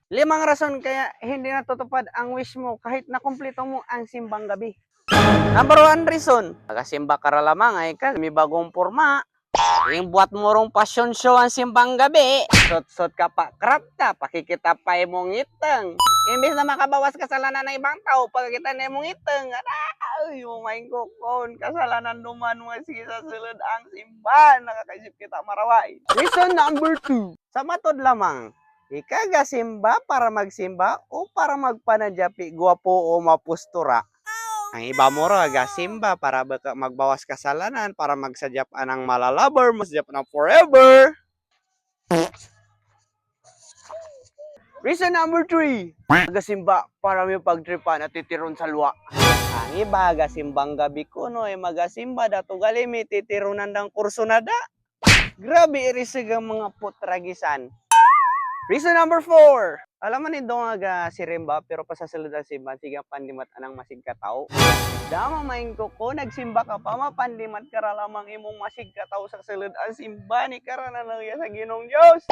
5 rason kaya hindi natutupad ang wish mo kahit nakumpleto mo ang simbang gabi. Number 1 reason, nagasimba ka ra lamang ay ka may bagong porma. Yung buat mo rong passion show ang simbang gabi. Sot-sot ka pa, crap ka, pakikita pa mong ngiteng. Imbes na makabawas kasalanan ng ibang tao, pagkita na mong ngiteng. Ay, yung main kokon, kasalanan duman mo sige sa sulod ang simbahan. Nakakaisip kita maraway. Reason number 2, sa matod lamang. Ikaga simba para magsimba o para magpanadyapi guwapo o mapustura? Ang iba mo ra simba para magbawas kasalanan, para magsadyap anang malalabar, masadyap na forever. Reason number 3, magasimba para may pagtripan at titiron sa luwa. Ang iba gasimbang gabi kuno ay magasimba dato gali may titirunan dang kurso na da. Grabe irisig ang mga putragisan. Reason number 4, alam mo ni dong aga si Rimba pero pasasulod ang simba sigang pandimat anang masig ka tao. Dama main ko nagsimba ka pa mapandimat ka ra lamang imong masig ka tao sa sulod ang simba ni karana sa Ginong Dios.